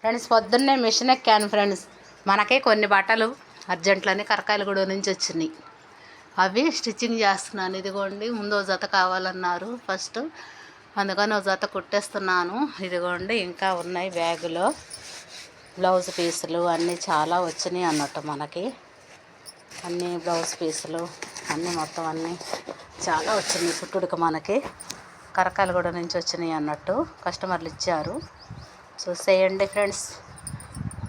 Friends పొద్దున్నే machine ఎక్కాను friends. మనకే కొన్ని బట్టలు అర్జెంట్లని కరకాయలగూడ నుంచి వచ్చినాయి. అవి స్టిచ్చింగ్ చేస్తున్నాను. ఇదిగోండి, ముందు జత కావాలన్నారు ఫస్ట్, అందుకని జత కుట్టేస్తున్నాను. ఇదిగోండి, ఇంకా ఉన్నాయి బ్యాగులో బ్లౌజ్ పీసులు అన్నీ చాలా వచ్చినాయి అన్నట్టు. మనకి అన్నీ బ్లౌజ్ పీసులు అన్నీ మొత్తం అన్నీ చాలా వచ్చినాయి కుట్టుడికి. మనకి కరకాయలగూడ నుంచి వచ్చినాయి అన్నట్టు, కస్టమర్లు ఇచ్చారు. చూసేయండి ఫ్రెండ్స్.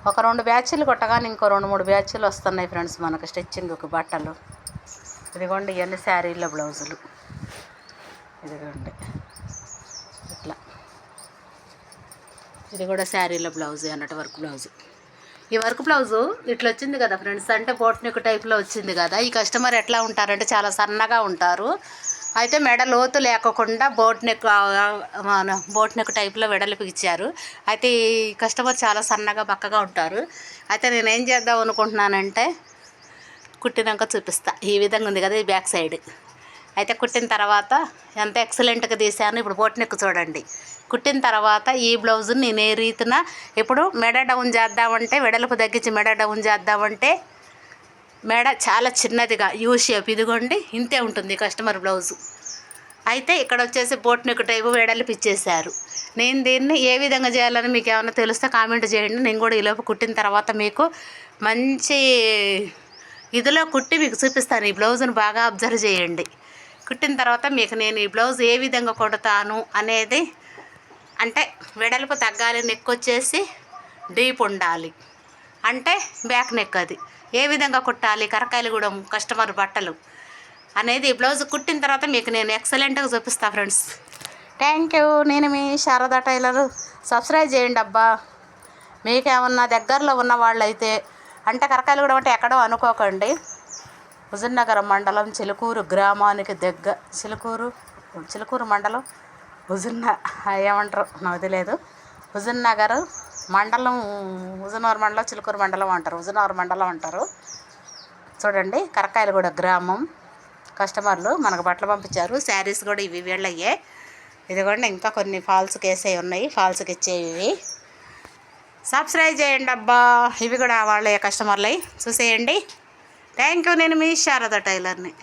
ఒక 2 బ్యాచ్లు కొట్టగానే ఇంకో 2-3 బ్యాచ్లు వస్తున్నాయి ఫ్రెండ్స్ మనకు స్టిచ్చింగ్కి బట్టలు. ఇదిగోండి, ఇవన్నీ శారీలో బ్లౌజులు. ఇదిగోండి ఇట్లా, ఇది కూడా శారీలో బ్లౌజు అన్నట్టు, వర్క్ బ్లౌజు. ఈ వర్క్ బ్లౌజు ఇట్లా వచ్చింది కదా ఫ్రెండ్స్, అంటే బోట్ నెక్ టైప్లో వచ్చింది కదా. ఈ కస్టమర్ ఎట్లా ఉంటారంటే చాలా సన్నగా ఉంటారు. అయితే మెడ లోతు లేకుండా బోట్ నెక్ టైప్లో వెడల్పు ఇచ్చారు. అయితే ఈ కస్టమర్ చాలా సన్నగా బక్కగా ఉంటారు. అయితే నేను ఏం చేద్దాం అనుకుంటున్నానంటే, కుట్టినాక చూపిస్తా. ఈ విధంగా ఉంది కదా ఈ బ్యాక్ సైడ్. అయితే కుట్టిన తర్వాత ఎంత ఎక్సలెంట్గా తీసాను. ఇప్పుడు బోట్ నెక్ చూడండి. కుట్టిన తర్వాత ఈ బ్లౌజుని నేను ఏ రీతిన ఇప్పుడు మెడ డౌన్ చేద్దామంటే, వెడల్పు తగ్గించి మెడ డౌన్ చేద్దామంటే, మెడ చాలా చిన్నదిగా యూ షేప్, ఇదిగోండి ఇంతే ఉంటుంది కస్టమర్ బ్లౌజు. అయితే ఇక్కడ వచ్చేసి బోట్ నెక్ టైపు వెడల్పు ఇచ్చేసారు. నేను దీన్ని ఏ విధంగా చేయాలని మీకు ఏమైనా తెలిస్తే కామెంట్ చేయండి. నేను కూడా ఈలోపు కుట్టిన తర్వాత మీకు మంచి ఇదిలో కుట్టి మీకు చూపిస్తాను. ఈ బ్లౌజును బాగా అబ్జర్వ్ చేయండి. కుట్టిన తర్వాత మీకు నేను ఈ బ్లౌజ్ ఏ విధంగా కొడతాను అనేది, అంటే వెడల్పు తగ్గాలి, నెక్ వచ్చేసి డీప్ ఉండాలి, అంటే బ్యాక్ నెక్, అది ఏ విధంగా కుట్టాలి కరకాయలగూడ కస్టమర్ బట్టలు అనేది ఈ బ్లౌజ్ కుట్టిన తర్వాత మీకు నేను ఎక్సలెంట్గా చూపిస్తాను ఫ్రెండ్స్. Thank you. నేను మీ శారదా టైలర్. సబ్స్క్రైబ్ చేయండి అబ్బా. మీకేమన్నా దగ్గరలో ఉన్న వాళ్ళైతే, అంటే కరకాయలగూడ అంటే ఎక్కడో అనుకోకండి, హుజూర్నగర్ మండలం చిలుకూరు గ్రామానికి దగ్గర, చిలుకూరు మండలం ఏమంటారు నాకు తెలియదు. హుజూర్నగర్ మండలం, హుజూర్నగర్ మండలం చిలుకూరు మండలం అంటారు, హుజూర్నగర్ మండలం అంటారు. చూడండి, కరకాయలగూడ గ్రామం కస్టమర్లు మనకు బట్టలు పంపించారు. శారీస్ కూడా ఇవి వీళ్ళయ్యే. ఇదిగోండి, ఇంకా కొన్ని ఫాల్స్కి వేసేవి ఉన్నాయి, ఫాల్స్కి ఇచ్చేవి. సబ్స్క్రైబ్ చేయండి అబ్బా. ఇవి కూడా వాళ్ళ కస్టమర్లవి చూసేయండి. Thank you. నేను మీ శారదా టైలర్ని.